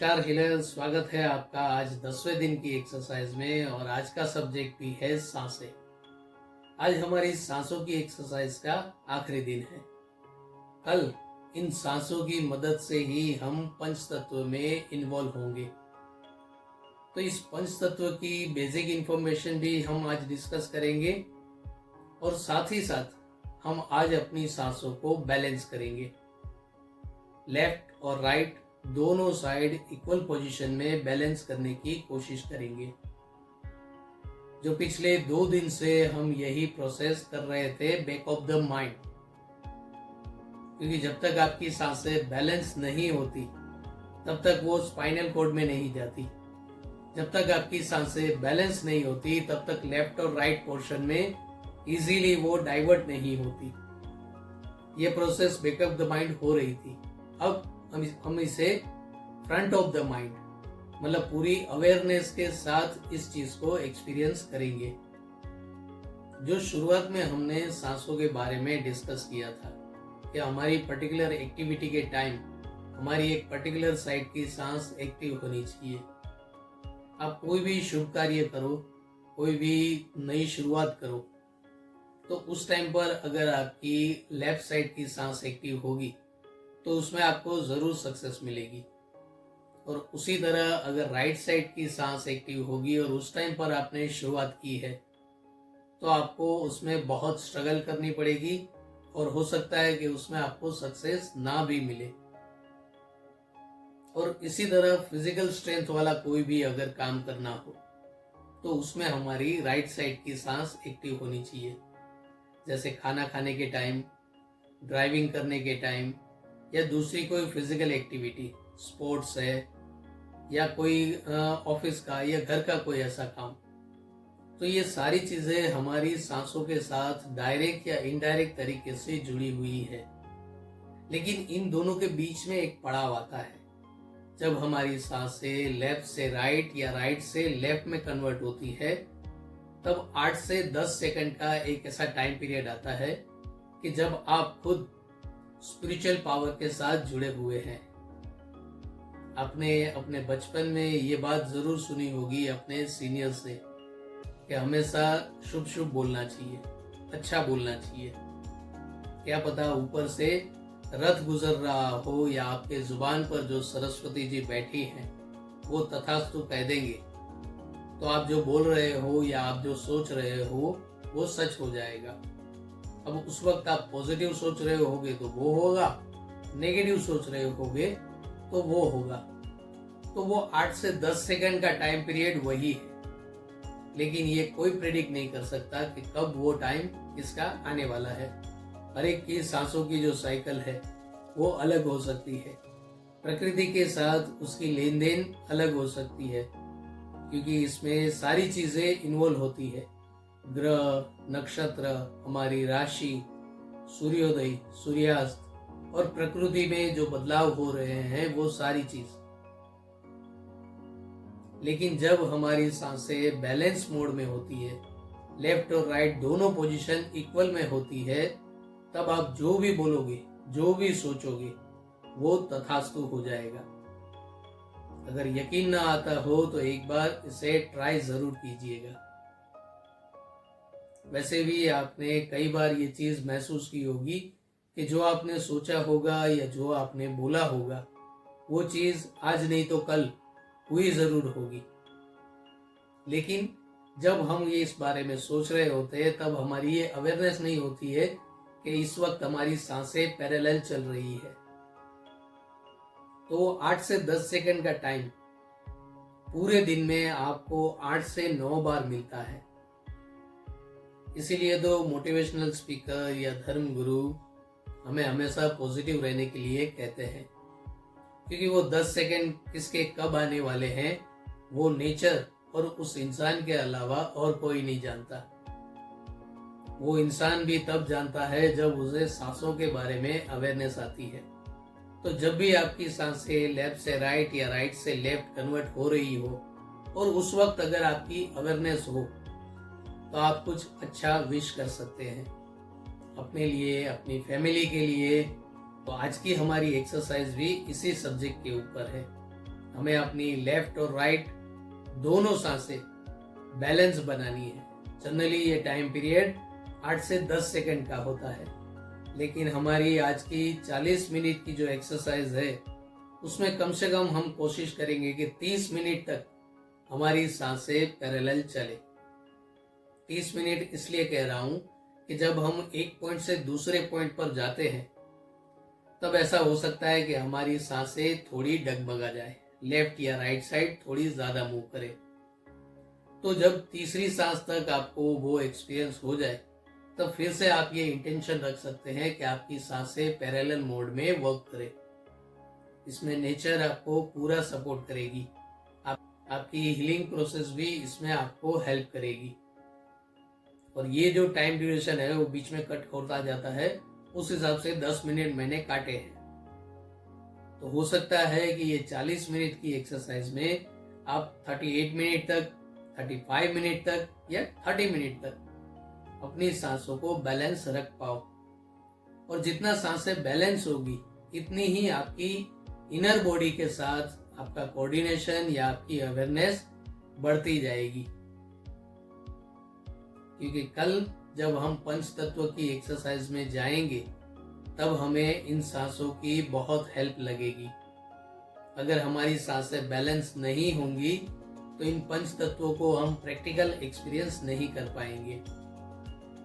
नमस्कार हिलेल, स्वागत है आपका आज 10वें दिन की एक्सरसाइज में। और आज का सब्जेक्ट भी है सांसें। आज हमारी सांसों की एक्सरसाइज का आखिरी दिन है। कल इन सांसों की मदद से ही हम पंच तत्व में इन्वॉल्व होंगे। तो इस पंच तत्व की बेसिक इंफॉर्मेशन भी हम आज डिस्कस करेंगे और साथ ही साथ हम आज अपनी सांसों को बैलेंस करेंगे। लेफ्ट और राइट दोनों साइड इक्वल पोजीशन में बैलेंस करने की कोशिश करेंगे। जो पिछले 2 दिन से हम यही प्रोसेस कर रहे थे बैक ऑफ द माइंड, क्योंकि जब तक आपकी सांसें बैलेंस नहीं होती तब तक वो स्पाइनल कॉर्ड में नहीं जाती। जब तक आपकी सांसें बैलेंस नहीं होती तब तक लेफ्ट और राइट पोर्शन में इजीली वो डाइवर्ट नहीं होती। ये process back of the mind हो रही थी। अब हम इसे फ्रंट ऑफ द माइंड मतलब पूरी अवेयरनेस के साथ इस चीज को एक्सपीरियंस करेंगे। जो शुरुआत में हमने सांसों के बारे में डिस्कस किया था कि हमारी पर्टिकुलर एक्टिविटी के टाइम हमारी एक पर्टिकुलर साइड की सांस एक्टिव होनी चाहिए। आप कोई भी शुभ कार्य करो, कोई भी नई शुरुआत करो, तो उस टाइम पर अगर आपकी लेफ्ट साइड की सांस एक्टिव होगी तो उसमें आपको जरूर सक्सेस मिलेगी। और उसी तरह अगर राइट साइड की सांस एक्टिव होगी और उस टाइम पर आपने शुरुआत की है तो आपको उसमें बहुत स्ट्रगल करनी पड़ेगी और हो सकता है कि उसमें आपको सक्सेस ना भी मिले। और इसी तरह फिजिकल स्ट्रेंथ वाला कोई भी अगर काम करना हो तो उसमें हमारी राइट साइड की सांस एक्टिव होनी चाहिए। जैसे खाना खाने के टाइम, ड्राइविंग करने के टाइम, या दूसरी कोई फिजिकल एक्टिविटी, स्पोर्ट्स है या कोई ऑफिस का या घर का कोई ऐसा काम, तो ये सारी चीजें हमारी सांसों के साथ डायरेक्ट या इनडायरेक्ट तरीके से जुड़ी हुई है। लेकिन इन दोनों के बीच में एक पड़ाव आता है। जब हमारी सांसें लेफ्ट से राइट या राइट से लेफ्ट में कन्वर्ट होती है तब 8 से 10 सेकंड का एक ऐसा टाइम पीरियड आता है कि जब आप खुद स्पिरिचुअल पावर के साथ जुड़े हुए हैं। आपने अपने बचपन में ये बात जरूर सुनी होगी अपने सीनियर से कि हमेशा शुभ शुभ बोलना चाहिए, अच्छा बोलना चाहिए। क्या पता ऊपर से रथ गुजर रहा हो या आपके जुबान पर जो सरस्वती जी बैठी हैं वो तथास्तु कह देंगे तो आप जो बोल रहे हो या आप जो सोच रहे हो वो सच हो जाएगा। अब उस वक्त आप पॉजिटिव सोच रहे होगे तो वो होगा, नेगेटिव सोच रहे होगे तो वो होगा। तो वो 8 से 10 सेकंड का टाइम पीरियड वही है। लेकिन ये कोई प्रेडिक्ट नहीं कर सकता कि कब वो टाइम किसका आने वाला है। हर एक की सांसों की जो साइकिल है वो अलग हो सकती है। प्रकृति के साथ उसकी लेन देन अलग हो सकती है, क्योंकि इसमें सारी चीजें इन्वॉल्व होती है। ग्रह, नक्षत्र, हमारी राशि, सूर्योदय, सूर्यास्त और प्रकृति में जो बदलाव हो रहे हैं वो सारी चीज। लेकिन जब हमारी सांसें बैलेंस मोड में होती है, लेफ्ट और राइट दोनों पोजीशन इक्वल में होती है, तब आप जो भी बोलोगे, जो भी सोचोगे वो तथास्तु हो जाएगा। अगर यकीन ना आता हो तो एक बार इसे ट्राई जरूर कीजिएगा। वैसे भी आपने कई बार ये चीज महसूस की होगी कि जो आपने सोचा होगा या जो आपने बोला होगा वो चीज आज नहीं तो कल हुई जरूर होगी। लेकिन जब हम ये इस बारे में सोच रहे होते हैं तब हमारी ये अवेयरनेस नहीं होती है कि इस वक्त हमारी सांसें पैरेलल चल रही है। तो 8 से 10 सेकंड का टाइम पूरे दिन में आपको 8 से 9 बार मिलता है। इसीलिए तो मोटिवेशनल स्पीकर या धर्म गुरु हमें हमेशा पॉजिटिव रहने के लिए कहते हैं, क्योंकि वो 10 सेकंड किसके कब आने वाले हैं वो नेचर और उस इंसान के अलावा और कोई नहीं जानता। वो इंसान भी तब जानता है जब उसे सांसों के बारे में अवेयरनेस आती है। तो जब भी आपकी सांसें लेफ्ट से राइट या राइट से लेफ्ट कन्वर्ट हो रही हो और उस वक्त अगर आपकी अवेयरनेस हो तो आप कुछ अच्छा विश कर सकते हैं अपने लिए, अपनी फैमिली के लिए। तो आज की हमारी एक्सरसाइज भी इसी सब्जेक्ट के ऊपर है। हमें अपनी लेफ्ट और राइट दोनों सांसें बैलेंस बनानी है। जनरली ये टाइम पीरियड 8 से 10 सेकंड का होता है, लेकिन हमारी आज की 40 मिनट की जो एक्सरसाइज है उसमें कम से कम हम कोशिश करेंगे कि 30 मिनट तक हमारी सांसें पैरेलल चले। 30 मिनट इसलिए कह रहा हूं कि जब हम एक पॉइंट से दूसरे पॉइंट पर जाते हैं तब ऐसा हो सकता है कि हमारी सांसें थोड़ी डगमगा जाए, लेफ्ट या राइट साइड थोड़ी ज्यादा मूव करे। तो जब तीसरी सांस तक आपको वो एक्सपीरियंस हो जाए तब फिर से आप ये इंटेंशन रख सकते हैं कि आपकी सांसें पैरेलल मोड में वर्क करे। इसमें नेचर आपको पूरा सपोर्ट करेगी, आपकी हीलिंग प्रोसेस भी इसमें आपको हेल्प करेगी। और ये जो टाइम ड्यूरेशन है वो बीच में कट होता जाता है, उस हिसाब से 10 मिनट मैंने काटे हैं। तो हो सकता है कि ये 40 मिनट की एक्सरसाइज में आप 38 मिनट तक, 35 मिनट तक या 30 मिनट तक अपनी सांसों को बैलेंस रख पाओ। और जितना सांसें बैलेंस होगी इतनी ही आपकी इनर बॉडी के साथ आपका कोऑर्डिनेशन या आपकी अवेयरनेस बढ़ती जाएगी। क्योंकि कल जब हम पंच तत्व की एक्सरसाइज में जाएंगे तब हमें इन सांसों की बहुत हेल्प लगेगी। अगर हमारी सांसें बैलेंस नहीं होंगी तो इन पंच तत्वों को हम प्रैक्टिकल एक्सपीरियंस नहीं कर पाएंगे।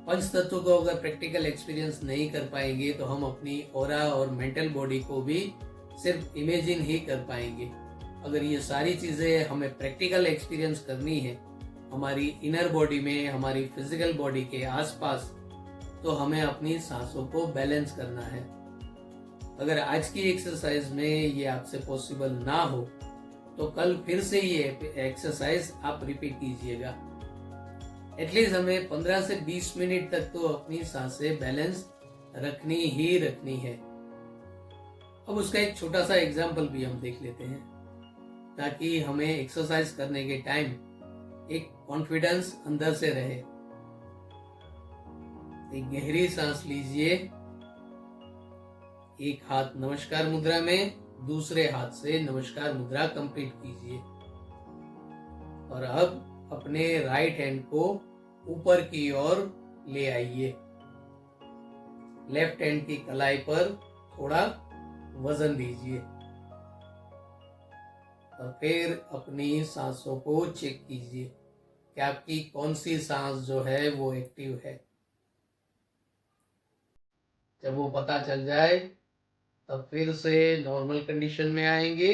पंच तत्वों को अगर प्रैक्टिकल एक्सपीरियंस नहीं कर पाएंगे तो हम अपनी ऑरा और मेंटल बॉडी को भी सिर्फ इमेजिन ही कर पाएंगे। अगर ये सारी चीजें हमें प्रैक्टिकल एक्सपीरियंस करनी है हमारी इनर बॉडी में, हमारी फिजिकल बॉडी के आसपास, तो हमें अपनी सांसों को बैलेंस करना है। अगर आज की एक्सरसाइज में ये आपसे पॉसिबल ना हो तो कल फिर से ये एक्सरसाइज आप रिपीट कीजिएगा। एटलीस्ट हमें 15 से 20 मिनट तक तो अपनी सांसें बैलेंस रखनी ही रखनी है। अब उसका एक छोटा सा एग्जाम्पल भी हम देख लेते हैं ताकि हमें एक्सरसाइज करने के टाइम एक कॉन्फिडेंस अंदर से रहे। एक गहरी सांस लीजिए, एक हाथ नमस्कार मुद्रा में, दूसरे हाथ से नमस्कार मुद्रा कंप्लीट कीजिए। और अब अपने राइट हैंड को ऊपर की ओर ले आइए। लेफ्ट हैंड की कलाई पर थोड़ा वजन दीजिए और फिर अपनी सांसों को चेक कीजिए कि आपकी कौन सी सांस जो है वो एक्टिव है। जब वो पता चल जाए तब फिर से नॉर्मल कंडीशन में आएंगे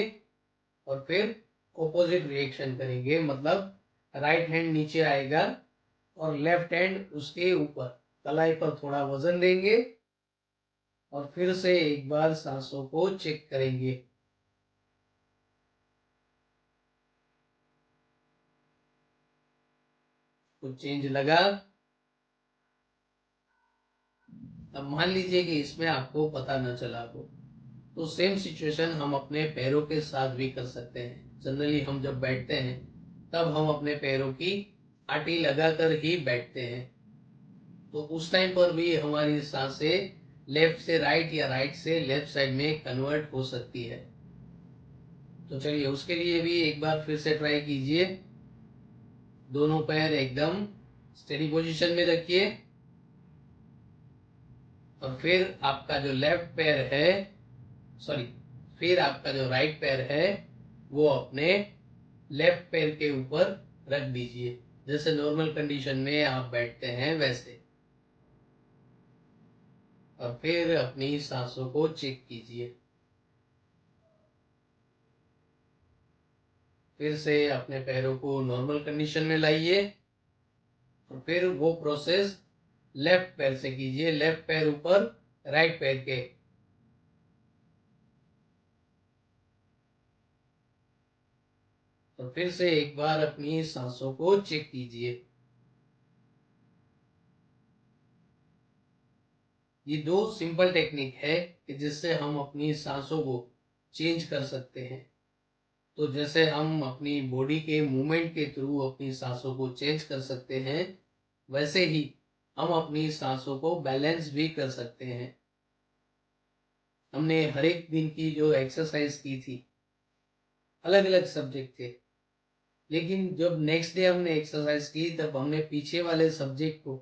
और फिर ऑपोजिट रिएक्शन करेंगे, मतलब राइट हैंड नीचे आएगा और लेफ्ट हैंड उसके ऊपर कलाई पर थोड़ा वजन देंगे और फिर से एक बार सांसों को चेक करेंगे। कुछ चेंज लगा? अब मान लीजिए कि इसमें आपको पता न चला हो तो सेम सिचुएशन हम अपने पैरों के साथ भी कर सकते हैं। जनरली हम जब बैठते हैं तब हम अपने पैरों की आटी लगाकर ही बैठते हैं, तो उस टाइम पर भी हमारी सांसें लेफ्ट से राइट या राइट से लेफ्ट साइड में कन्वर्ट हो सकती है। तो चलिए उसके लिए भी एक बार फिर से ट्राई कीजिए। दोनों पैर एकदम स्टेडी पोजीशन में रखिए और फिर आपका जो लेफ्ट पैर है, फिर आपका जो राइट पैर है वो अपने लेफ्ट पैर के ऊपर रख दीजिए, जैसे नॉर्मल कंडीशन में आप बैठते हैं वैसे। और फिर अपनी सांसों को चेक कीजिए। फिर से अपने पैरों को नॉर्मल कंडीशन में लाइए और फिर वो प्रोसेस लेफ्ट पैर से कीजिए, लेफ्ट पैर ऊपर राइट पैर के। और फिर से एक बार अपनी सांसों को चेक कीजिए। ये दो सिंपल टेक्निक है कि जिससे हम अपनी सांसों को चेंज कर सकते हैं। तो जैसे हम अपनी बॉडी के मूवमेंट के थ्रू अपनी सांसों को चेंज कर सकते हैं, वैसे ही हम अपनी सांसों को बैलेंस भी कर सकते हैं। हमने हर एक दिन की जो एक्सरसाइज की थी अलग अलग सब्जेक्ट थे, लेकिन जब नेक्स्ट डे हमने एक्सरसाइज की तब हमने पीछे वाले सब्जेक्ट को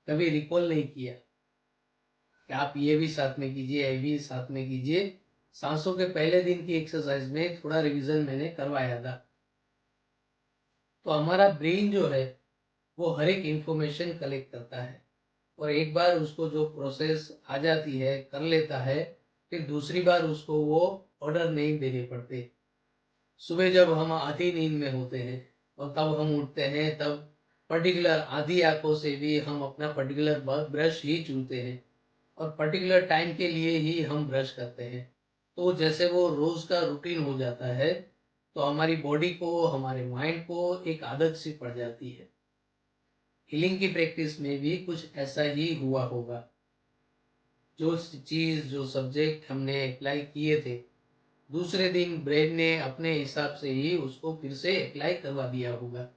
कभी रिकॉल नहीं किया कि आप ये भी साथ में कीजिए, ये भी साथ में कीजिए। सांसों के पहले दिन की एक्सरसाइज में थोड़ा रिवीजन मैंने करवाया था। तो हमारा ब्रेन जो है वो हर एक इंफॉर्मेशन कलेक्ट करता है, और एक बार उसको जो प्रोसेस आ जाती है, कर लेता है, फिर दूसरी बार उसको वो ऑर्डर नहीं देने पड़ते। सुबह जब हम आधी नींद में होते हैं और तब हम उठते हैं, तब पर्टिकुलर आधी आंखों से भी हम अपना पर्टिकुलर ब्रश ही चूते हैं और पर्टिकुलर टाइम के लिए ही हम ब्रश करते हैं। तो जैसे वो रोज का रूटीन हो जाता है, तो हमारी बॉडी को, हमारे माइंड को एक आदत सी पड़ जाती है। हीलिंग की प्रैक्टिस में भी कुछ ऐसा ही हुआ होगा। जो चीज, जो सब्जेक्ट हमने अप्लाई किए थे, दूसरे दिन ब्रेन ने अपने हिसाब से ही उसको फिर से अप्लाई करवा दिया होगा।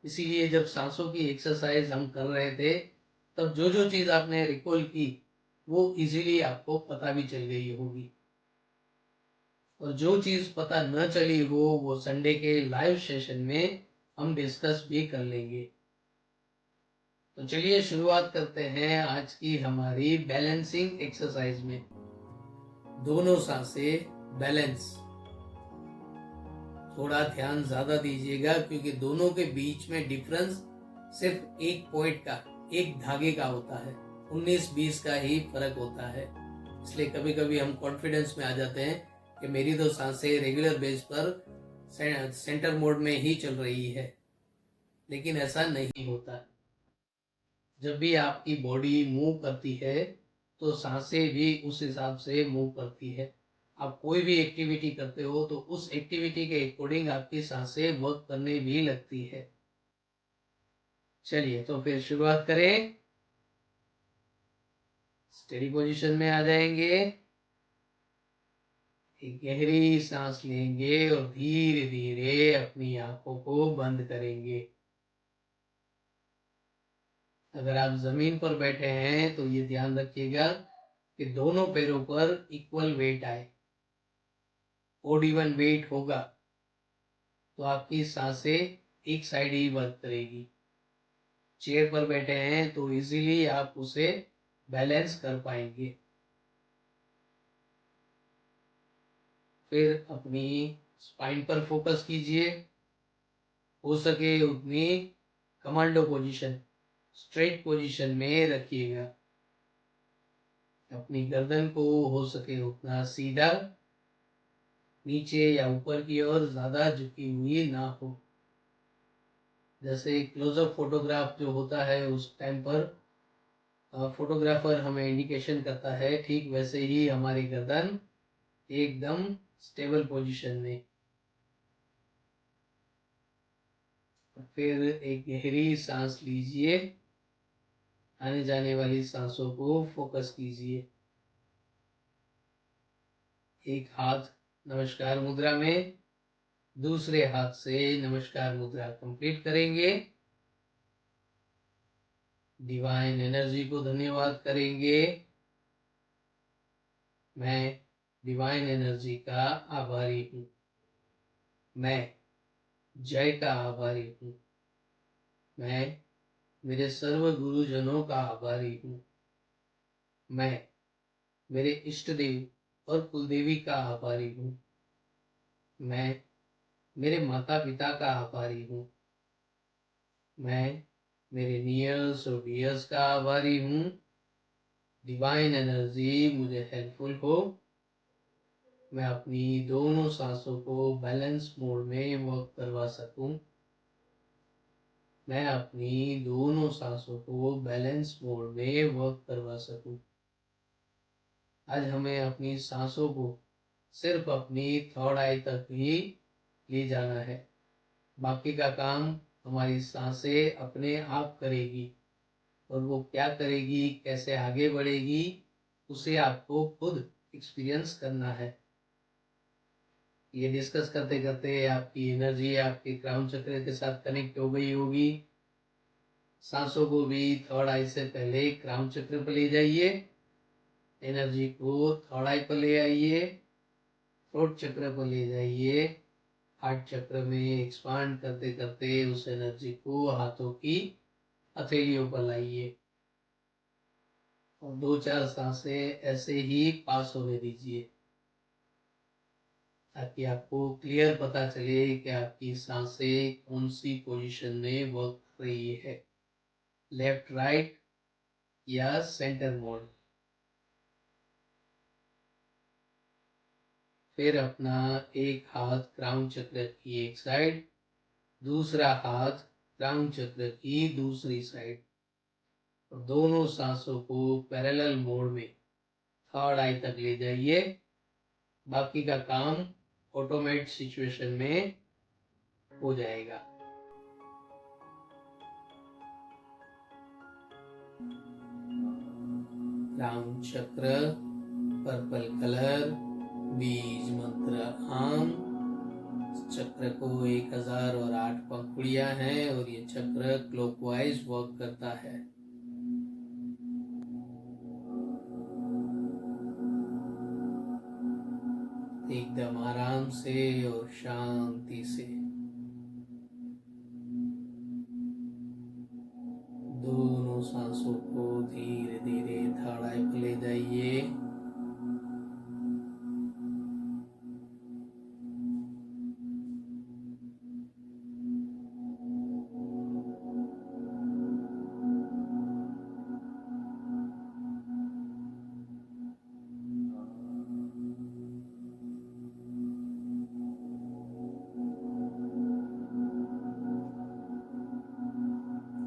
इसीलिए जब सांसों की एक्सरसाइज हम कर रहे थे, तब जो जो चीज आपने रिकॉल की वो इजीली आपको पता भी चल गई होगी, और जो चीज पता न चली हो वो संडे के लाइव सेशन में हम डिस्कस भी कर लेंगे। तो चलिए शुरुआत करते हैं आज की हमारी बैलेंसिंग एक्सरसाइज में। दोनों सांसें बैलेंस। थोड़ा ध्यान ज्यादा दीजिएगा क्योंकि दोनों के बीच में डिफरेंस सिर्फ एक पॉइंट का, एक धागे का होता है। 19-20 का ही फर्क होता है। इसलिए कभी कभी हम कॉन्फिडेंस में आ जाते हैं कि मेरी तो सांसें रेगुलर बेस पर सेंटर मोड में ही चल रही है, लेकिन ऐसा नहीं होता। जब भी आपकी बॉडी मूव करती है तो सांसें भी उस हिसाब से मूव करती है। आप कोई भी एक्टिविटी करते हो तो उस एक्टिविटी के अकॉर्डिंग आपकी सांसें वर्क करने भी लगती है। चलिए तो फिर शुरुआत करें। स्टेडी पोजीशन में आ जाएंगे, एक गहरी सांस लेंगे और धीरे धीरे अपनी आंखों को बंद करेंगे। अगर आप जमीन पर बैठे हैं तो ये ध्यान रखिएगा कि दोनों पैरों पर इक्वल वेट आए। ओड इवन वेट होगा तो आपकी सांसें एक साइड ही वर्क करेगी। चेयर पर बैठे हैं तो इजीली आप उसे बैलेंस कर पाएंगे। फिर अपनी स्पाइन पर फोकस कीजिए। हो सके उतनी कमांडो पोजीशन, स्ट्रेट पोजीशन में रखिएगा। अपनी गर्दन को हो सके उतना सीधा, नीचे या ऊपर की ओर ज्यादा झुकी हुई ना हो। जैसे क्लोजअप फोटोग्राफ जो होता है उस टाइम पर फोटोग्राफर हमें इंडिकेशन करता है, ठीक वैसे ही हमारी गर्दन एकदम स्टेबल पोजीशन में। फिर एक गहरी सांस लीजिए। आने जाने वाली सांसों को फोकस कीजिए। एक हाथ नमस्कार मुद्रा में, दूसरे हाथ से नमस्कार मुद्रा कंप्लीट करेंगे। डिवाइन एनर्जी को धन्यवाद करेंगे। मैं डिवाइन एनर्जी का आभारी हूँ। मैं जय का आभारी हूँ। मैं मेरे सर्व गुरुजनों का आभारी हूँ। मैं मेरे इष्ट देव और कुलदेवी का आभारी हूँ। मैं मेरे माता पिता का आभारी हूँ। मैं मेरे नियर्स और डियर्स का आभारी हूँ। डिवाइन एनर्जी मुझे हेल्पफुल हो, मैं अपनी दोनों सांसों को बैलेंस मोड में वर्क करवा सकूं। मैं अपनी दोनों सांसों को बैलेंस मोड में वर्क करवा सकूं। आज हमें अपनी सांसों को सिर्फ अपनी थर्ड आई तक ही ले जाना है। बाकी का काम हमारी सांसें अपने आप करेगी, और वो क्या करेगी, कैसे आगे बढ़ेगी, उसे आपको खुद एक्सपीरियंस करना है। ये डिस्कस करते करते आपकी एनर्जी आपके क्राउन चक्र के साथ कनेक्ट हो गई होगी। सांसों को भी थर्ड आई से पहले क्राउन चक्र पर ले जाइए। एनर्जी को थर्ड आई पर ले आइए, थ्रोट चक्र पर ले जाइए, हार्ट चक्र में एक्सपांड करते करते उस एनर्जी को हाथों की हथेलियों पर लाइए और 2-4 सांसें ऐसे ही पास होने दीजिए ताकि आपको क्लियर पता चले कि आपकी सांसें कौन सी पोजीशन में वर्क कर रही है, लेफ्ट राइट या सेंटर मोड। फिर अपना एक हाथ क्राउन चक्र की एक साइड, दूसरा हाथ क्राउन चक्र की दूसरी साइड और दोनों सांसों को पैरेलल मोड में थर्ड आई तक ले जाइए। बाकी का काम ऑटोमेट सिचुएशन में हो जाएगा। क्राउन चक्र, पर्पल कलर, बीज मंत्र आम। चक्र को 1008 पंखुड़ियां हैं और ये चक्र क्लॉकवाइज वर्क करता है। एकदम आराम से और शांति से दोनों सांसों को धीरे धीरे थर्ड आई पर ले जाइए।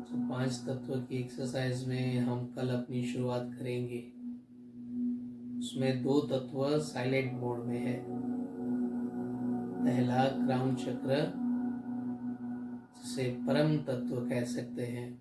तो 5 तत्व की एक्सरसाइज में हम कल अपनी शुरुआत करेंगे। उसमें 2 तत्व साइलेंट मोड में है। पहला क्राउन चक्र, जिसे परम तत्व कह सकते हैं।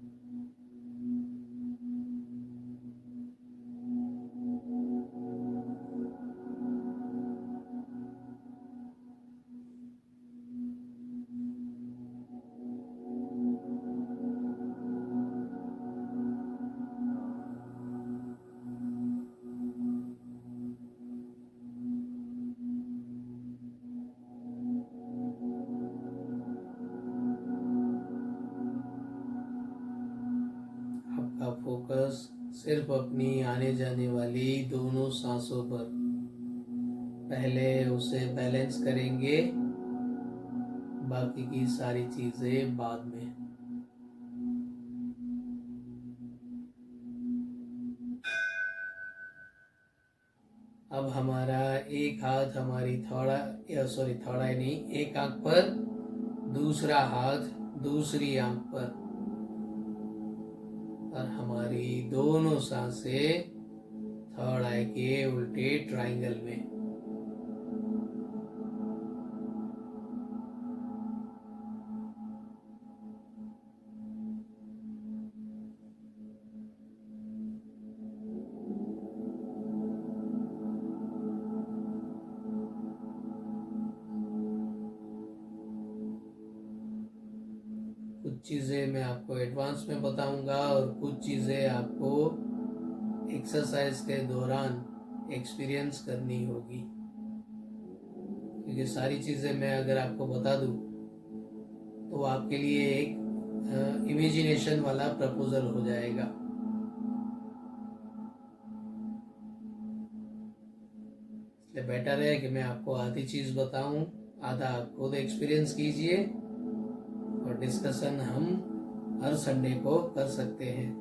आपका फोकस सिर्फ अपनी आने जाने वाली दोनों सांसों पर। पहले उसे बैलेंस करेंगे, बाकी की सारी चीजें बाद में। अब हमारा एक हाथ हमारी थर्ड आई नहीं, एक आंख पर, दूसरा हाथ दूसरी आंख पर और हमारी दोनों सांसें थर्ड आई के उल्टे ट्रायंगल में। कुछ चीज़ें मैं आपको एडवांस में बताऊंगा और कुछ चीज़ें आपको एक्सरसाइज के दौरान एक्सपीरियंस करनी होगी, क्योंकि सारी चीज़ें मैं अगर आपको बता दूं तो आपके लिए एक इमेजिनेशन वाला प्रपोजल हो जाएगा। इसलिए बेटर है कि मैं आपको आधी चीज़ बताऊं, आधा आप खुद एक्सपीरियंस कीजिए और डिस्कशन हम हर संडे को कर सकते हैं।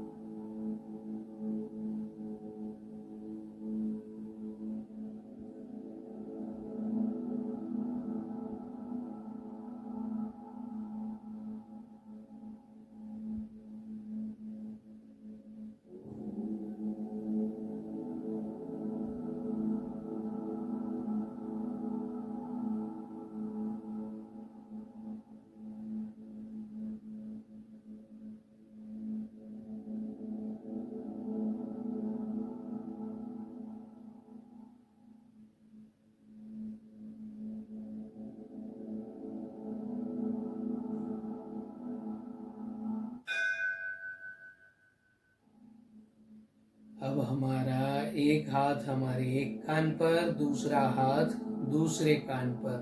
अब हमारा एक हाथ हमारे एक कान पर, दूसरा हाथ दूसरे कान पर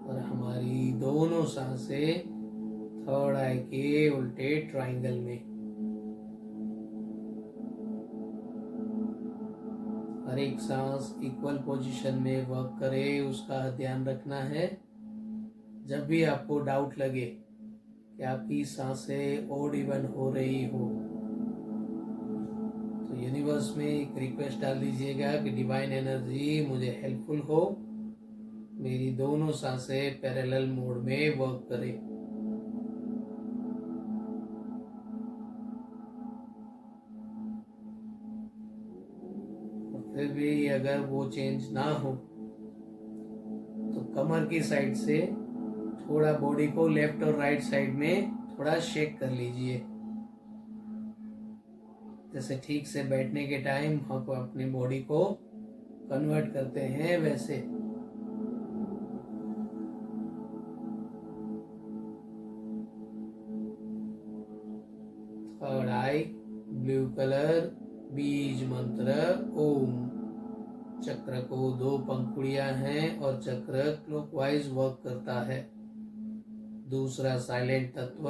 और हमारी दोनों सांसें थर्ड आई के उल्टे ट्रायंगल में। हर एक सांस इक्वल पोजीशन में वर्क करे, उसका ध्यान रखना है। जब भी आपको डाउट लगे कि आपकी सांसें ऑड इवन हो रही हो, तो यूनिवर्स में एक रिक्वेस्ट डाल दीजिएगा कि डिवाइन एनर्जी मुझे हेल्पफुल हो, मेरी दोनों सांसें पैरेलल मोड में वर्क करे। और फिर भी अगर वो चेंज ना हो तो कमर की साइड से थोड़ा बॉडी को लेफ्ट और राइट साइड में थोड़ा शेक कर लीजिए। जैसे ठीक से बैठने के टाइम हम अपनी बॉडी को कन्वर्ट करते हैं, वैसे। थर्ड आई, ब्लू कलर, बीज मंत्र ओम। चक्र को 2 पंखुड़ियां हैं और चक्र क्लॉकवाइज वर्क करता है। दूसरा साइलेंट तत्व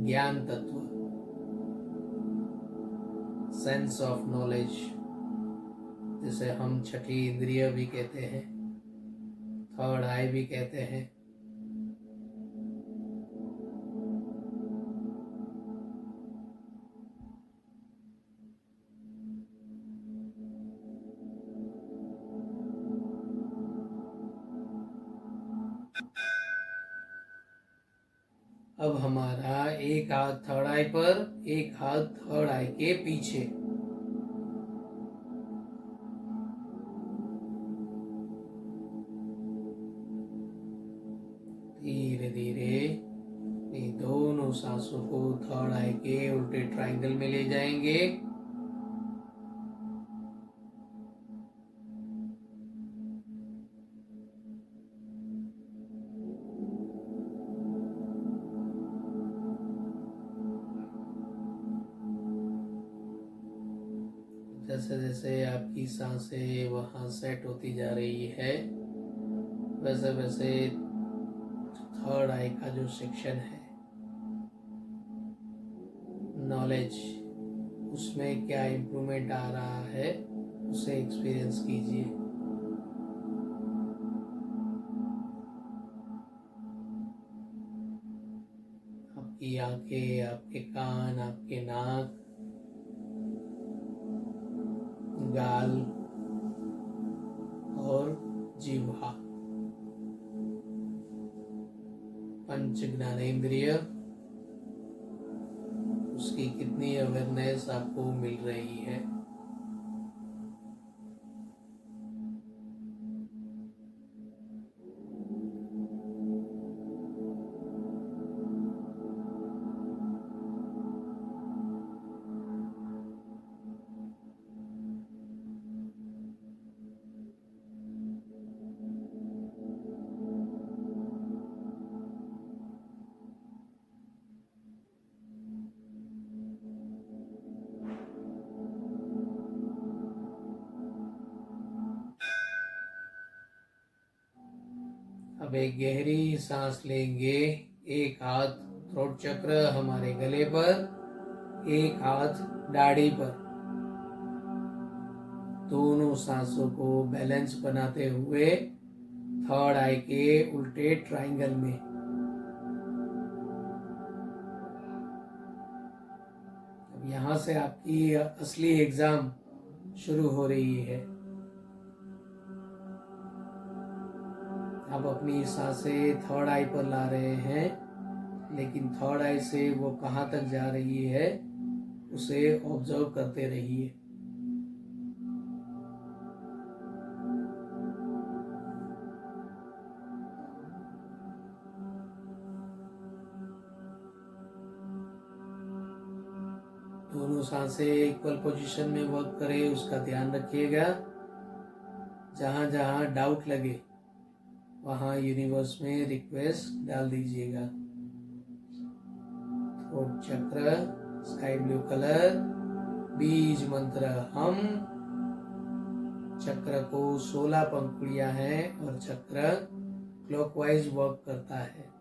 ज्ञान तत्व, सेंस ऑफ नॉलेज, जिसे हम छठी इंद्रिय भी कहते हैं, थर्ड आई भी कहते हैं। अब हमारा एक हाथ थर्ड आई पर, एक हाथ थर्ड आई के पीछे। धीरे धीरे ये दोनों सांसों को थर्ड आई के उल्टे ट्रायंगल में ले जाएंगे। जैसे जैसे आपकी सांसें वहाँ सेट होती जा रही है, वैसे वैसे थर्ड आई का जो सेक्शन है, नॉलेज, उसमें क्या इम्प्रूवमेंट आ रहा है, उसे एक्सपीरियंस कीजिए। आपकी आंखें, आपके कान, आपके नाक, गाल और जीवा, पंच ज्ञानेंद्रिय, उसकी कितनी अवेयरनेस आपको मिल रही है। अब एक गहरी सांस लेंगे। एक हाथ थ्रोट चक्र हमारे गले पर, एक हाथ दाढ़ी पर। दोनों सांसों को बैलेंस बनाते हुए थर्ड आई के उल्टे ट्रायंगल में। अब यहाँ से आपकी असली एग्जाम शुरू हो रही है। आप अपनी सांसें थर्ड आई पर ला रहे हैं, लेकिन थर्ड आई से वो कहाँ तक जा रही है उसे ऑब्जर्व करते रहिए। दोनों सांसें इक्वल पोजीशन में वर्क करें, उसका ध्यान रखिएगा। जहाँ जहाँ डाउट लगे वहाँ यूनिवर्स में रिक्वेस्ट डाल दीजिएगा। थ्रोट चक्र, स्काई ब्लू कलर, बीज मंत्र हम। चक्र को 16 पंखुड़ियां हैं और चक्र क्लॉकवाइज वर्क करता है।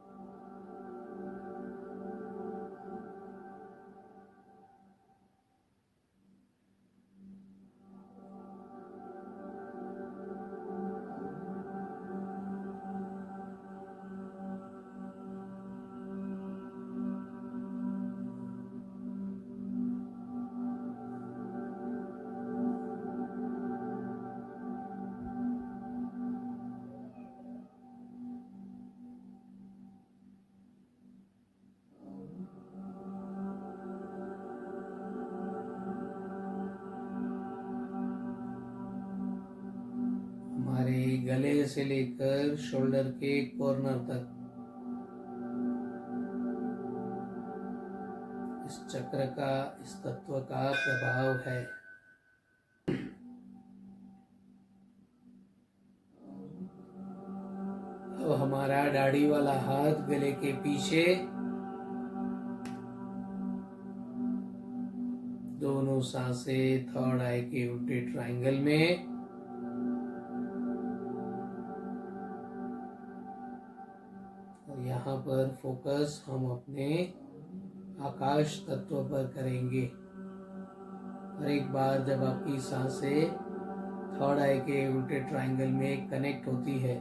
हमारे गले से लेकर शोल्डर के कॉर्नर तक इस चक्र का, इस तत्व का प्रभाव है। अब हमारा दाढ़ी वाला हाथ गले के पीछे, दोनों सांसें थर्ड आई के उल्टे ट्रायंगल में। और यहाँ पर फोकस हम अपने आकाश तत्व पर करेंगे। और एक बार जब आपकी सांसें थर्ड आई के उल्टे ट्रायंगल में कनेक्ट होती है,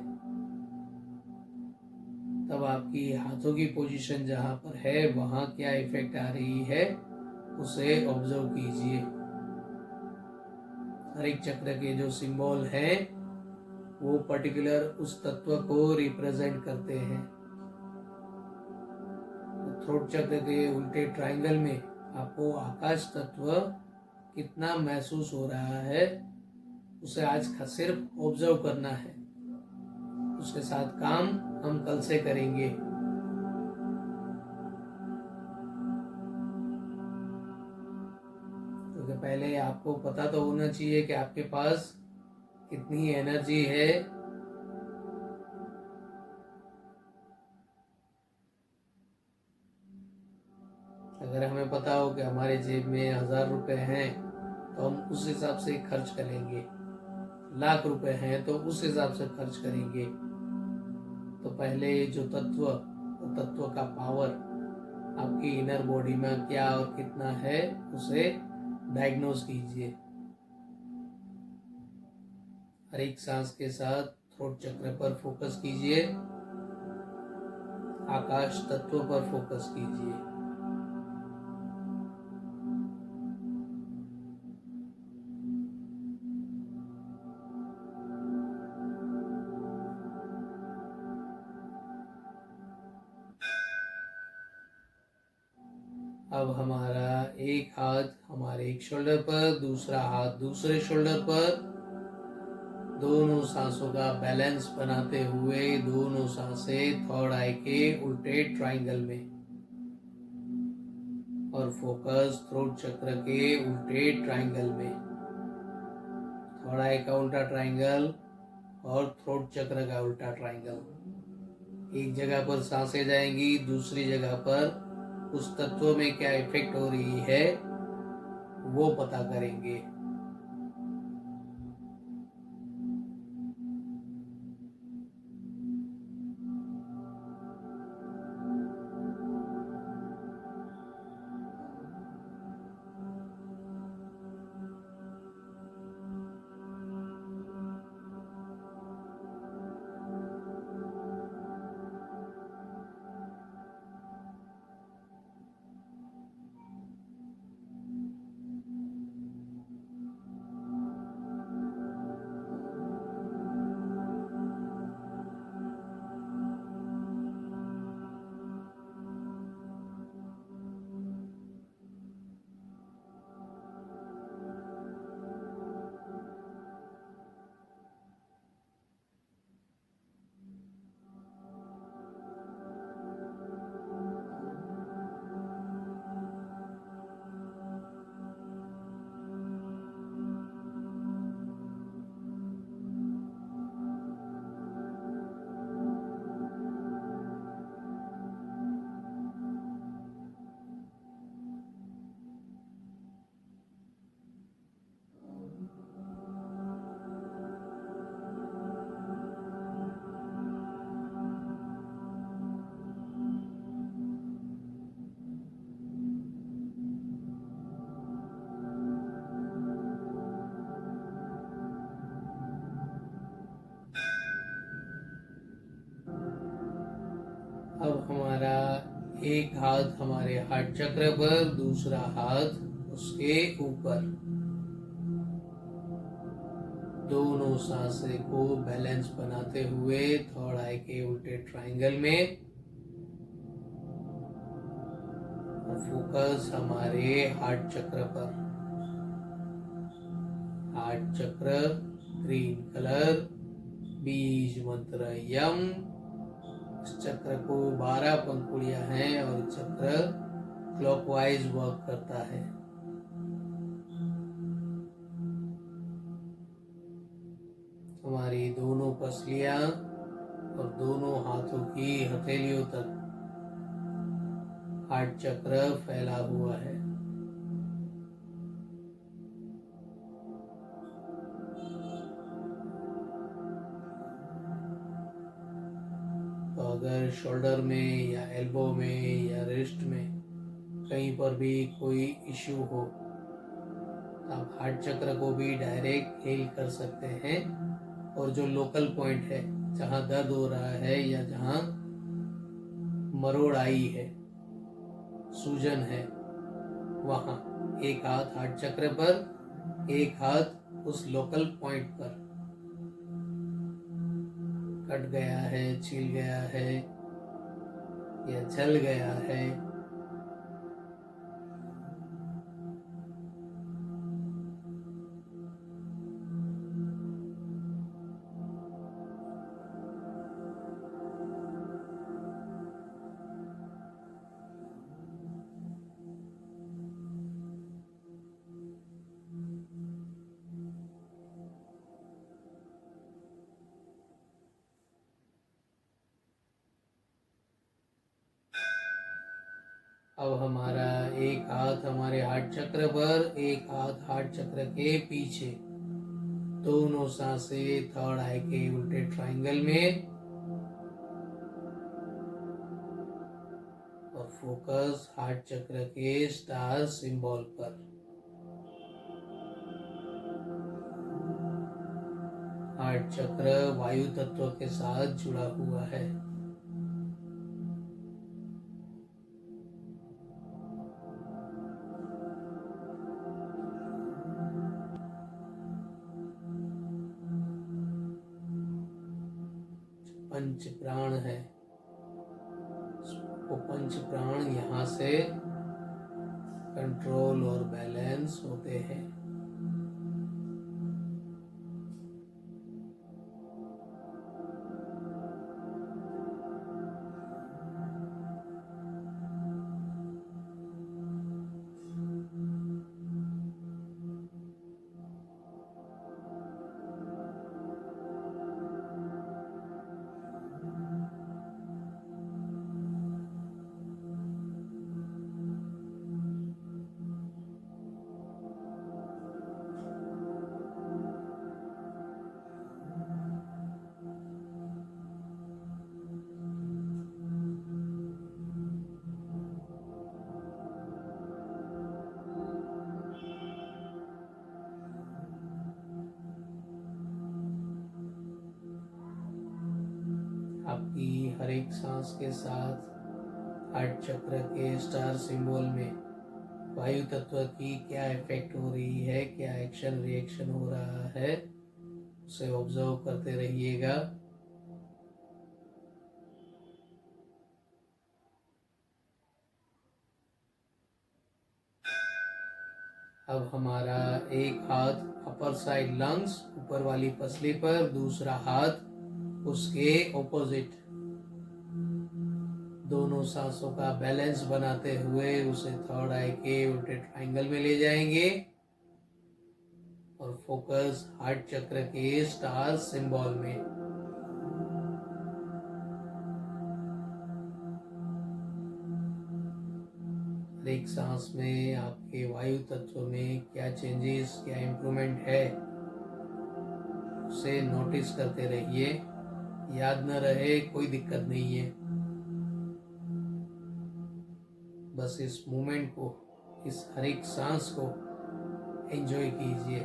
तब आपकी हाथों की पोजीशन जहाँ पर है वहाँ क्या इफेक्ट आ रही है उसे ऑब्जर्व कीजिए। हर एक चक्र के जो सिंबल हैं वो पर्टिकुलर उस तत्व को रिप्रेजेंट करते हैं। थ्रोट चक्र के उल्टे ट्रायंगल में आपको आकाश तत्व कितना महसूस हो रहा है उसे आज सिर्फ ऑब्जर्व करना है। उसके साथ काम हम कल से करेंगे। क्योंकि पहले आपको पता तो होना चाहिए कि आपके पास कितनी एनर्जी है। अगर हमें पता हो कि हमारे जेब में 1000 रुपए हैं तो हम उस हिसाब से खर्च करेंगे, लाख रुपए हैं तो उस हिसाब से खर्च करेंगे। तो पहले जो तत्व, वो तत्व का पावर आपकी इनर बॉडी में क्या और कितना है उसे डायग्नोज कीजिए। हर एक सांस के साथ थ्रोट चक्र पर फोकस कीजिए, आकाश तत्व पर फोकस कीजिए। अब हमारा एक हाथ हमारे एक शोल्डर पर, दूसरा हाथ दूसरे शोल्डर पर, दोनों सांसों का बैलेंस बनाते हुए दोनों सांसें थर्ड आई के उल्टे ट्रायंगल में। और फोकस थ्रोट चक्र के उल्टे ट्रायंगल में। थर्ड आई का उल्टा ट्रायंगल और थ्रोट चक्र का उल्टा ट्रायंगल। एक जगह पर सांसें जाएंगी, दूसरी जगह पर उस तत्व में क्या इफेक्ट हो रही है वो पता करेंगे। हाथ हमारे हार्ट चक्र पर, दूसरा हाथ उसके ऊपर। दोनों सांसें को बैलेंस बनाते हुए थर्ड आई के उल्टे ट्रायंगल में, और फोकस हमारे हार्ट चक्र पर। हार्ट चक्र ग्रीन कलर, बीज मंत्र यम। इस चक्र को 12 पंखुड़ियां हैं और चक्र क्लॉकवाइज वर्क करता है। हमारी दोनों पसलियां और दोनों हाथों की हथेलियों तक हार्ट चक्र फैला हुआ है। तो अगर शोल्डर में या एल्बो में या रिस्ट में कहीं पर भी कोई इश्यू हो, तो आप हार्ट चक्र को भी डायरेक्ट हील कर सकते हैं। और जो लोकल पॉइंट है, जहां दर्द हो रहा है या जहां मरोड़ आई है, सूजन है, वहां एक हाथ हार्ट चक्र पर, एक हाथ उस लोकल पॉइंट पर। कट गया है, छिल गया है या जल गया है, अब हमारा एक हाथ हमारे हार्ट चक्र पर, एक हाथ हार्ट चक्र के पीछे। दोनों सांसें थर्ड आई के उल्टे ट्रायंगल में, और फोकस हार्ट चक्र के स्टार सिंबल पर। हार्ट चक्र वायु तत्व के साथ जुड़ा हुआ है। पंच प्राण है, वो पंच प्राण यहाँ से कंट्रोल और बैलेंस होते हैं। आपकी हर एक सांस के साथ हार्ट चक्र के स्टार सिंबल में वायु तत्व की क्या इफेक्ट हो रही है, क्या एक्शन रिएक्शन हो रहा है, उसे ऑब्जर्व करते रहिएगा। अब हमारा एक हाथ अपर साइड लंग्स, ऊपर वाली पसली पर, दूसरा हाथ उसके ऑपोजिट। दोनों सांसों का बैलेंस बनाते हुए उसे थर्ड आई के उल्टे ट्रायंगल में ले जाएंगे, और फोकस हार्ट चक्र के स्टार सिंबल में। एक सांस में आपके वायु तत्व में क्या चेंजेस, क्या इम्प्रूवमेंट है, उसे नोटिस करते रहिए। याद न रहे कोई दिक्कत नहीं है, बस इस मोमेंट को, इस हर एक सांस को एंजॉय कीजिए।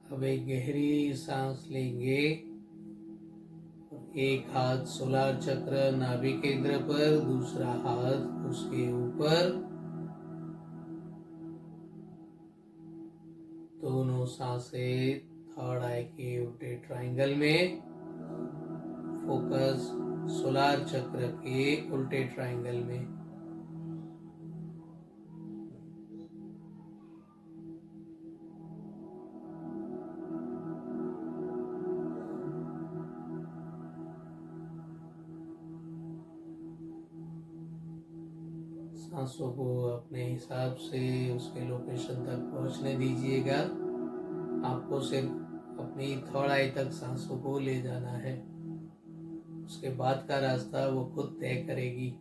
अब एक गहरी सांस लेंगे। एक हाथ सोलार चक्र नाभि केंद्र पर, दूसरा हाथ उसके ऊपर। दोनों सांसें थर्ड आई के उल्टे ट्रायंगल में। फोकस सोलार चक्र के उल्टे ट्रायंगल में। सांसों को अपने हिसाब से उसके लोकेशन तक पहुंचने दीजिएगा। आपको सिर्फ अपनी थर्ड आई तक सांसों को ले जाना है, उसके बाद का रास्ता वो खुद तय करेगी।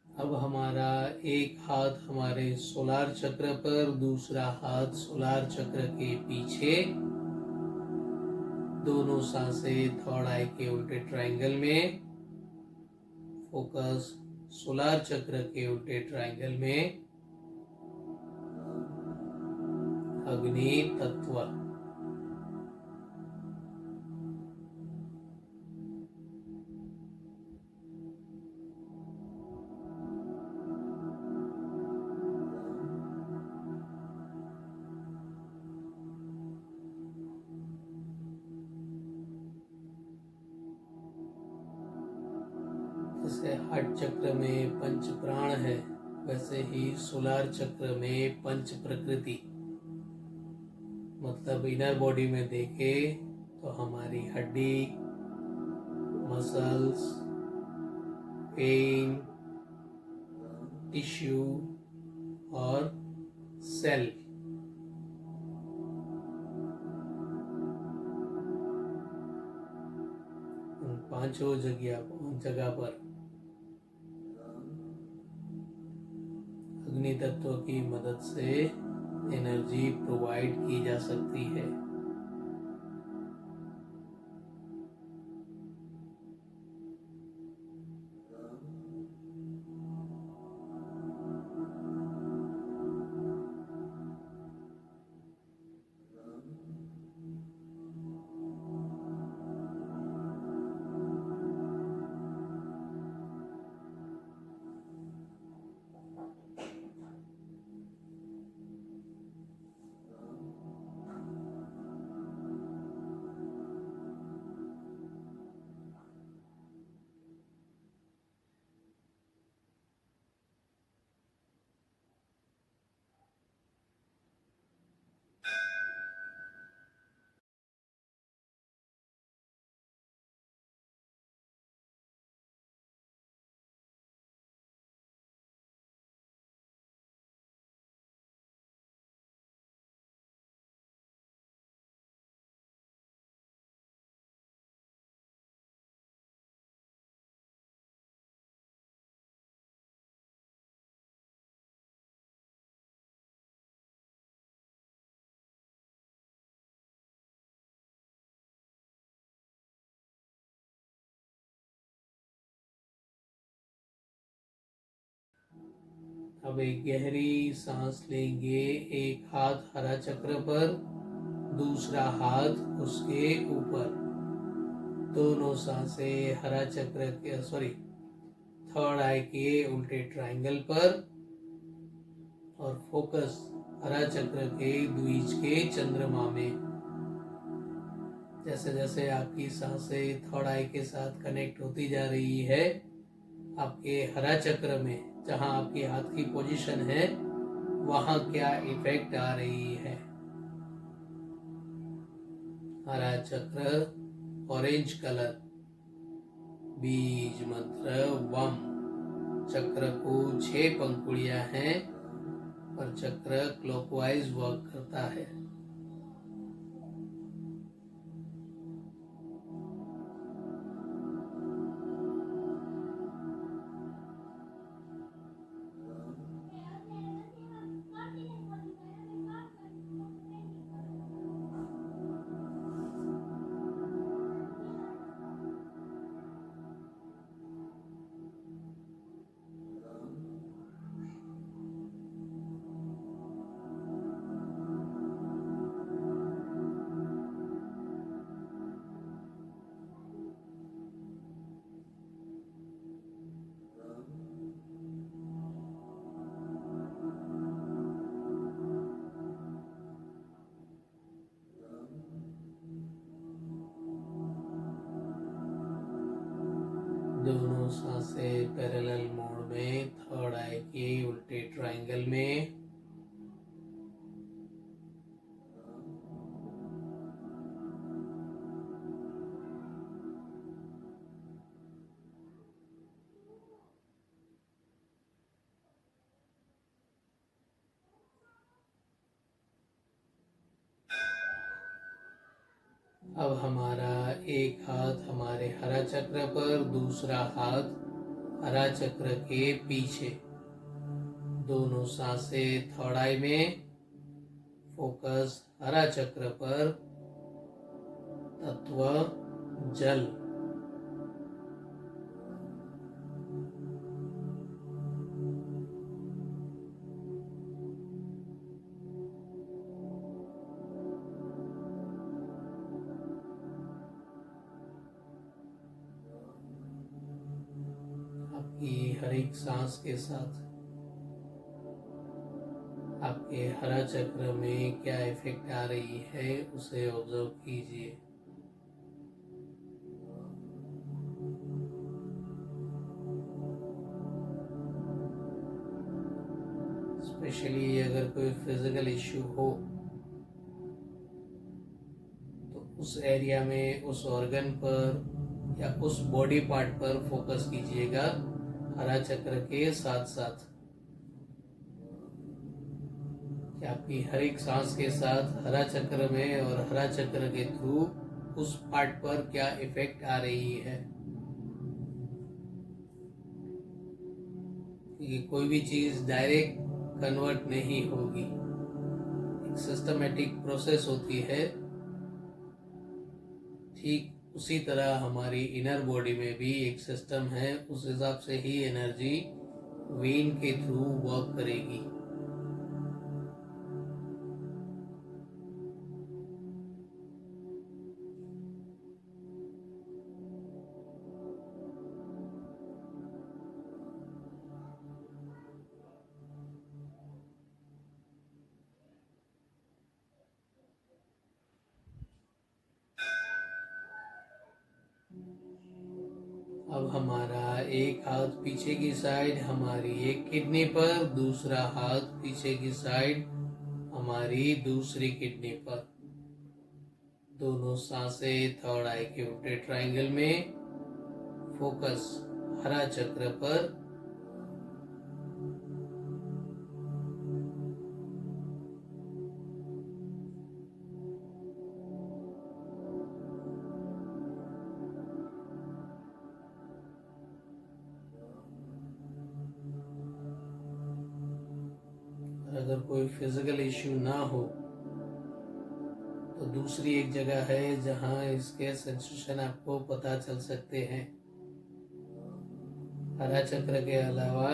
अब हमारा एक हाथ हमारे सोलार चक्र पर, दूसरा हाथ सोलार चक्र के पीछे। दोनों सांसें थर्ड आई के उल्टे ट्रायंगल में। फोकस सोलार चक्र के उल्टे ट्रायंगल में। अग्नि तत्व। जैसे हार्ट चक्र में पंच प्राण है, वैसे ही सोलार चक्र में पंच प्रकृति। मतलब इनर बॉडी में देखे तो हमारी हड्डी, मसल्स, पेन, टिश्यू और सेल। उन पांचों जगह पर अग्नि तत्व की मदद से एनर्जी प्रोवाइड की जा सकती है। अब एक गहरी सांस लेंगे। एक हाथ हरा चक्र पर, दूसरा हाथ उसके ऊपर, दोनों सांसें हरा चक्र के थर्ड आई के उल्टे ट्रायंगल पर, और फोकस हरा चक्र के द्विज के चंद्रमा में। जैसे जैसे आपकी सांसें थर्ड आई के साथ कनेक्ट होती जा रही है, आपके हरा चक्र में जहां आपके हाथ की पोजीशन है वहां क्या इफेक्ट आ रही है। हरा चक्र ऑरेंज कलर, बीज मंत्र वम। चक्र को 6 पंखुड़ियां हैं और चक्र क्लॉकवाइज वर्क करता है। दोनों सांसें पैरेलल मोड में थर्ड आई के उल्टे ट्रायंगल में। अब हमारा एक हाथ हमारे हरा चक्र पर, दूसरा हाथ हरा चक्र के पीछे, दोनों सांसें थर्ड आई में, फोकस हरा चक्र पर, तत्व जल। आपकी हर एक सांस के साथ आपके हरा चक्र में क्या इफेक्ट आ रही है उसे ऑब्जर्व कीजिए। स्पेशली अगर कोई फिजिकल इश्यू हो तो उस एरिया में, उस ऑर्गन पर या उस बॉडी पार्ट पर फोकस कीजिएगा हरा चक्र के साथ साथ। कि आपकी हर एक सांस के साथ हरा चक्र में और हरा चक्र के थ्रू उस पार्ट पर क्या इफेक्ट आ रही है। क्योंकि कोई भी चीज डायरेक्ट कन्वर्ट नहीं होगी, एक सिस्टमेटिक प्रोसेस होती है। ठीक उसी तरह हमारी इनर बॉडी में भी एक सिस्टम है, उस हिसाब से ही एनर्जी वेन के थ्रू वर्क करेगी। अब हमारा एक हाथ पीछे की साइड हमारी एक किडनी पर, दूसरा हाथ पीछे की साइड हमारी दूसरी किडनी पर, दोनों सांसें थर्ड आई के उल्टे ट्रायंगल में, फोकस हरा चक्र पर। अगर कोई फिजिकल इश्यू ना हो तो दूसरी एक जगह है जहां इसके सेंसेशन आपको पता चल सकते हैं। हरा चक्र के अलावा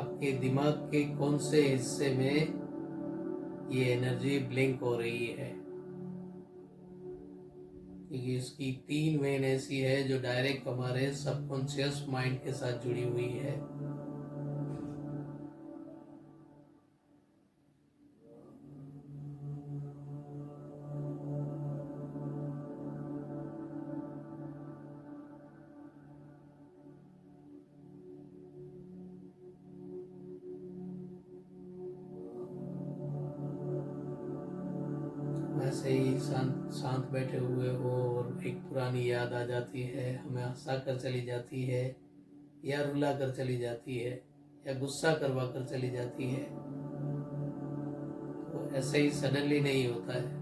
आपके दिमाग के कौन से हिस्से में ये एनर्जी ब्लिंक हो रही है। क्योंकि इसकी 3 वेन ऐसी है जो डायरेक्ट हमारे सबकॉन्शियस माइंड के साथ जुड़ी हुई है। वैसे ही शांत शांत बैठे हुए हो और एक पुरानी याद आ जाती है, हमें हंसा कर चली जाती है या रुला कर चली जाती है या गुस्सा करवा कर चली जाती है, तो ऐसे ही सडनली नहीं होता है।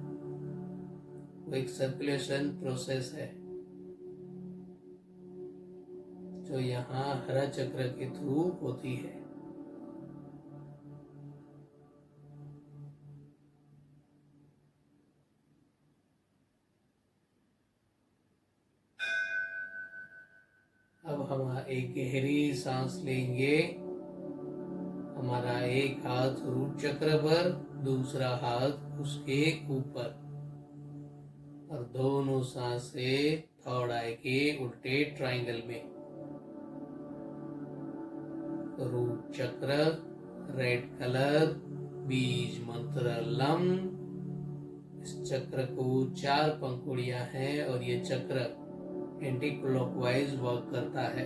वो एक सर्कुलेशन प्रोसेस है जो यहाँ हरा चक्र के थ्रू होती है। अब हम एक गहरी सांस लेंगे। हमारा एक हाथ रूट चक्र पर, दूसरा हाथ उसके ऊपर, और दोनों सांसें थर्ड आई के उल्टे ट्रायंगल में। रूट चक्र, रेड कलर, बीज मंत्र लम। इस चक्र को 4 पंखुड़ियां हैं और ये चक्र एंटी क्लॉकवाइज वर्क करता है।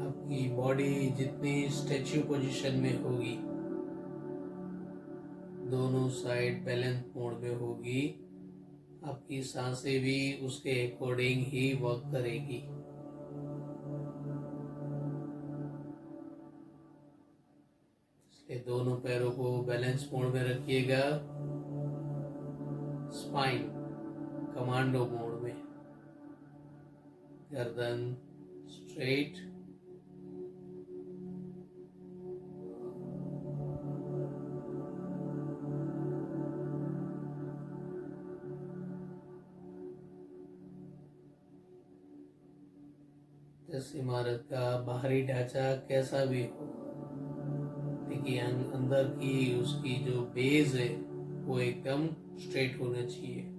आपकी बॉडी जितनी स्टैच्यू पोजीशन में होगी, दोनों साइड बैलेंस मोड में होगी, आपकी सांसें भी उसके अकॉर्डिंग ही वर्क करेगी। इसलिए दोनों पैरों को बैलेंस मोड में रखिएगा, स्पाइन कमांडो मोड में, गर्दन स्ट्रेट, इस इमारत का बाहरी ढांचा कैसा भी हो, लेकिन अंदर की उसकी जो बेस है वो एकदम स्ट्रेट होना चाहिए।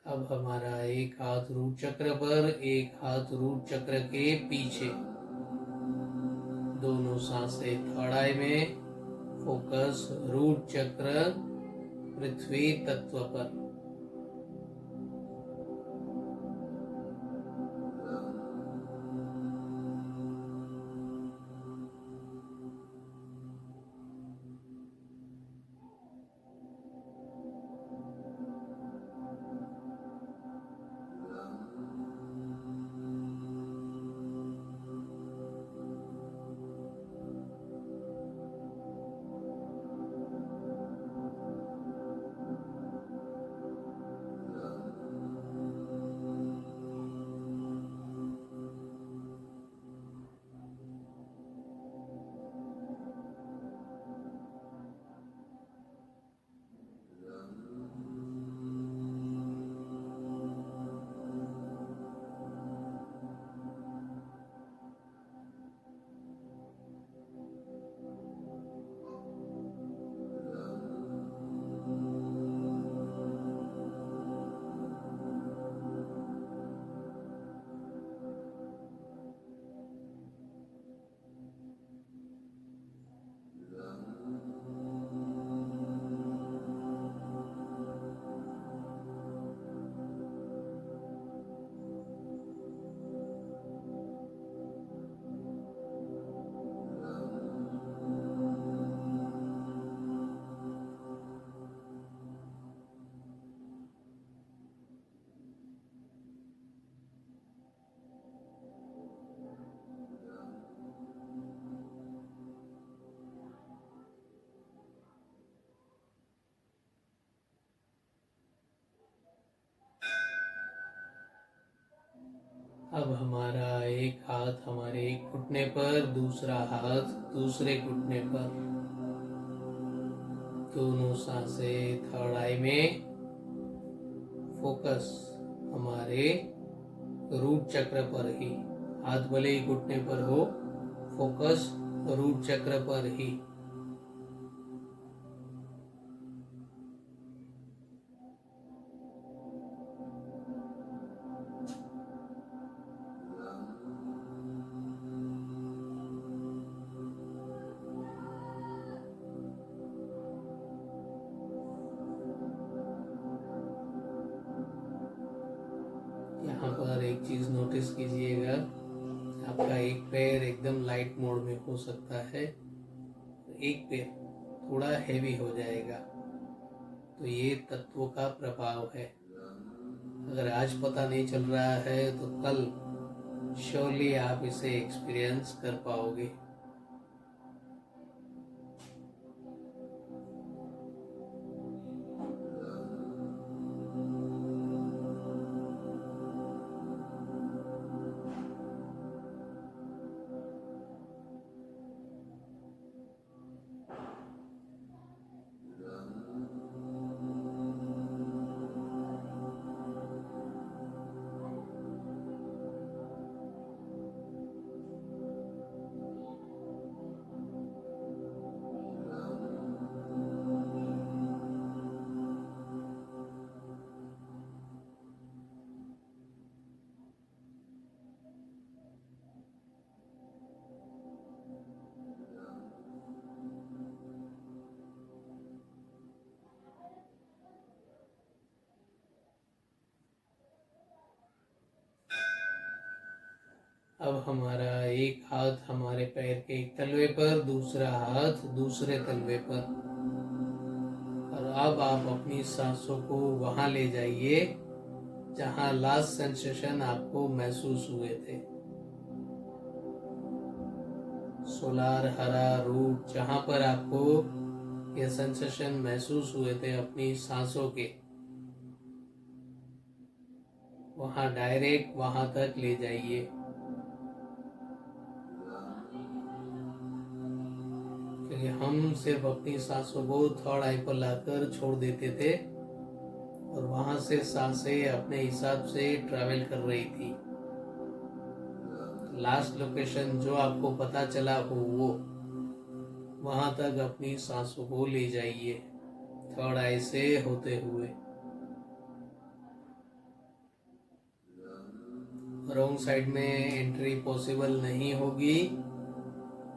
अब हमारा एक हाथ रूट चक्र पर, एक हाथ रूट चक्र के पीछे, दोनों सांसें थर्ड आई में, फोकस रूट चक्र पृथ्वी तत्व पर। अब हमारा एक हाथ हमारे एक घुटने पर, दूसरा हाथ दूसरे घुटने पर, दोनों सांसें थर्ड आई में। फोकस हमारे रूट चक्र पर ही, हाथ भले ही घुटने पर हो, फोकस रूट चक्र पर ही। यहाँ पर एक चीज नोटिस कीजिएगा, आपका एक पैर एकदम लाइट मोड में हो सकता है, एक पैर थोड़ा हैवी हो जाएगा। तो ये तत्वों का प्रभाव है। अगर आज पता नहीं चल रहा है तो कल श्योरली आप इसे एक्सपीरियंस कर पाओगे। अब हमारा एक हाथ हमारे पैर के एक तलवे पर, दूसरा हाथ दूसरे तलवे पर, और अब आप अपनी सांसों को वहां ले जाइए जहां लास्ट सेंसेशन आपको महसूस हुए थे। सोलार हरा रूट जहां पर आपको ये सेंसेशन महसूस हुए थे अपनी सांसों के, वहां डायरेक्ट वहां तक ले जाइए। क्योंकि हम सिर्फ अपनी सांसों को थर्ड आई पर लाकर छोड़ देते थे और वहां से सांसें अपने हिसाब से ट्रैवल कर रही थी। लास्ट लोकेशन जो आपको पता चला हो वो वहां तक अपनी सांसों को ले जाइए थर्ड आई से होते हुए। रॉन्ग साइड में एंट्री पॉसिबल नहीं होगी,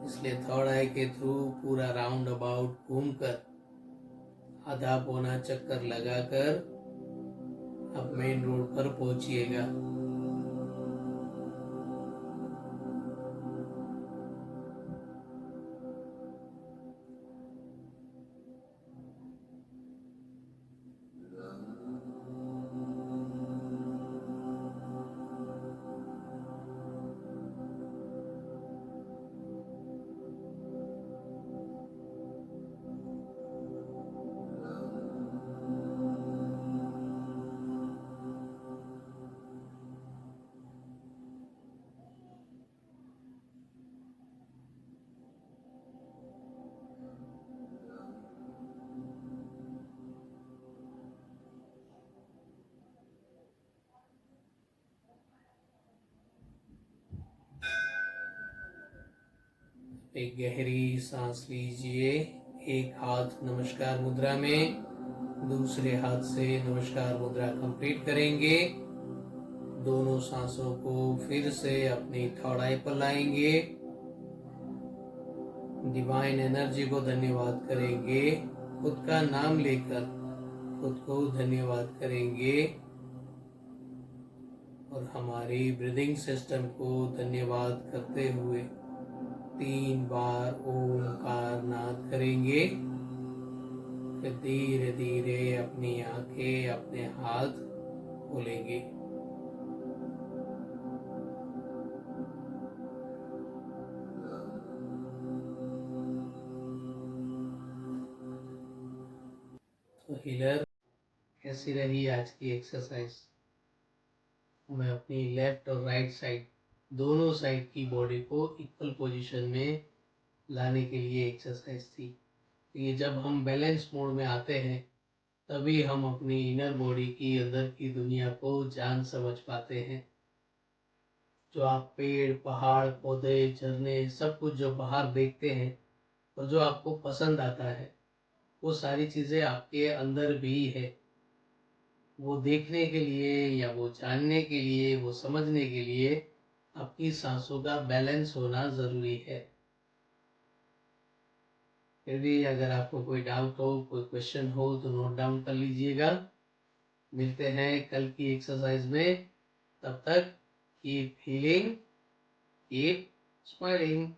इसलिए थर्ड आई के थ्रू पूरा राउंड अबाउट घूमकर आधा पौना चक्कर लगाकर आप मेन रोड पर पहुंचिएगा। एक गहरी सांस लीजिए, एक हाथ नमस्कार मुद्रा में, दूसरे हाथ से नमस्कार मुद्रा कंप्लीट करेंगे। दोनों सांसों को फिर से अपनी थर्ड आई पर लाएंगे। डिवाइन एनर्जी को धन्यवाद करेंगे, खुद का नाम लेकर खुद को धन्यवाद करेंगे और हमारी ब्रीदिंग सिस्टम को धन्यवाद करते हुए 3 बार ओमकार नाद करेंगे। फिर धीरे धीरे अपनी आंखें अपने हाथ खोलेंगे। तो हीलर, कैसी रही आज की एक्सरसाइज? मैं अपनी लेफ्ट और राइट साइड दोनों साइड की बॉडी को इक्वल पोजीशन में लाने के लिए एक्सरसाइज थी। ये जब हम बैलेंस मोड में आते हैं तभी हम अपनी इनर बॉडी की अंदर की दुनिया को जान समझ पाते हैं। जो आप पेड़ पहाड़ पौधे झरने सब कुछ जो बाहर देखते हैं और जो आपको पसंद आता है वो सारी चीज़ें आपके अंदर भी है। वो देखने के लिए या वो जानने के लिए वो समझने के लिए आपकी सांसों का बैलेंस होना ज़रूरी है। फिर भी अगर आपको कोई डाउट हो कोई क्वेश्चन हो तो नोट डाउन कर लीजिएगा। मिलते हैं कल की एक्सरसाइज में। तब तक कीप हीलिंग कीप स्माइलिंग।